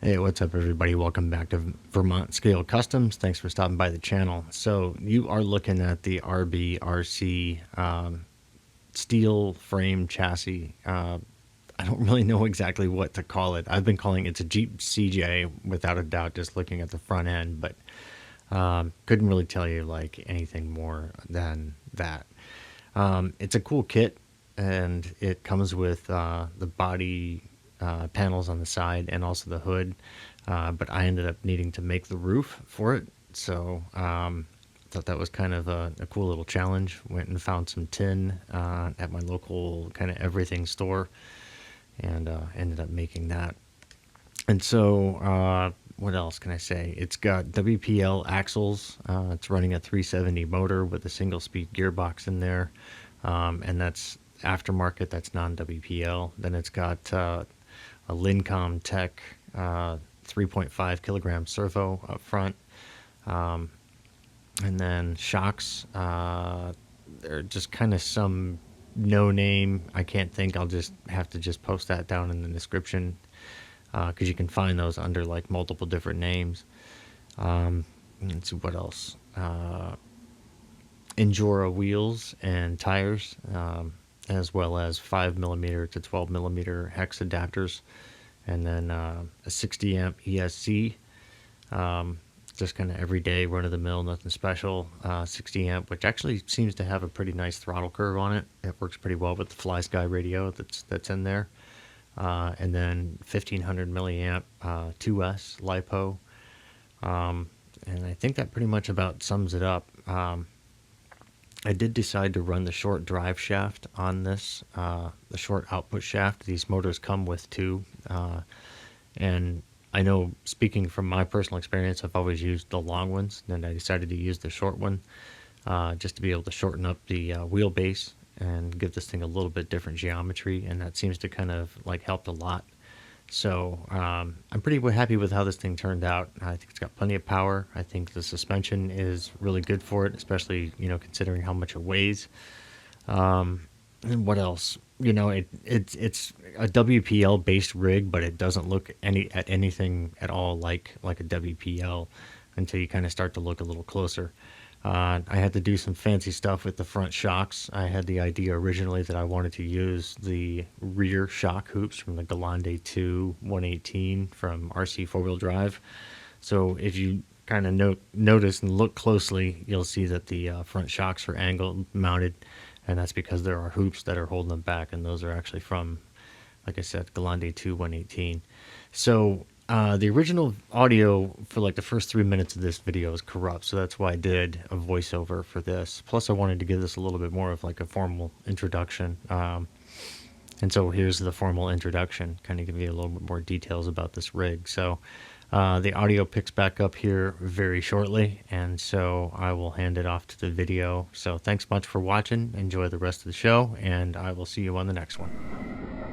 Hey, what's up, everybody? Welcome back to Vermont Scale Customs. Thanks for stopping by the channel. So you are looking at the RBRC steel frame chassis. I don't really know exactly what to call it. I've been calling it a Jeep CJ without a doubt, just looking at the front end, but couldn't really tell you like anything more than that. It's a cool kit, and it comes with the body panels on the side and also the hood, but I ended up needing to make the roof for it, so thought that was kind of a cool little challenge. Went and found some tin at my local kind of everything store, and ended up making that. And so what else can I say? It's got WPL axles. It's running a 370 motor with a single speed gearbox in there, and that's aftermarket. That's non-WPL. Then it's got a Lincom Tech 3.5 kilogram servo up front, and then shocks. They're just kind of some no name. I can't think. I'll just have to just post that down in the description, because you can find those under like multiple different names. Let's see what else. Injora wheels and tires, as well as 5mm to 12mm hex adapters, and then a 60 amp ESC. Just kind of everyday run of the mill, nothing special. 60 amp, which actually seems to have a pretty nice throttle curve on it. It works pretty well with the Fly Sky radio that's in there. And then 1500 milliamp 2S LiPo. And I think that pretty much about sums it up. I did decide to run the short drive shaft on this, the short output shaft. These motors come with two, and I know, speaking from my personal experience, I've always used the long ones, and I decided to use the short one, just to be able to shorten up the wheelbase and give this thing a little bit different geometry, and that seems to kind of like helped a lot. So I'm pretty happy with how this thing turned out. I think it's got plenty of power. I think the suspension is really good for it, especially, considering how much it weighs. And what else? It's a WPL based rig, but it doesn't look at anything at all like a WPL until you kind of start to look a little closer. I had to do some fancy stuff with the front shocks. I had the idea originally that I wanted to use the rear shock hoops from the Grande 2 118 from RC 4-wheel drive. So if you kind of notice and look closely, you'll see that the front shocks are angle mounted, and that's because there are hoops that are holding them back, and those are actually from, like I said, Grande 2 118. So the original audio for like the first 3 minutes of this video is corrupt, so that's why I did a voiceover for this. Plus, I wanted to give this a little bit more of like a formal introduction. And so here's the formal introduction, kind of give you a little bit more details about this rig. So the audio picks back up here very shortly, and so I will hand it off to the video. So thanks much for watching. Enjoy the rest of the show, and I will see you on the next one.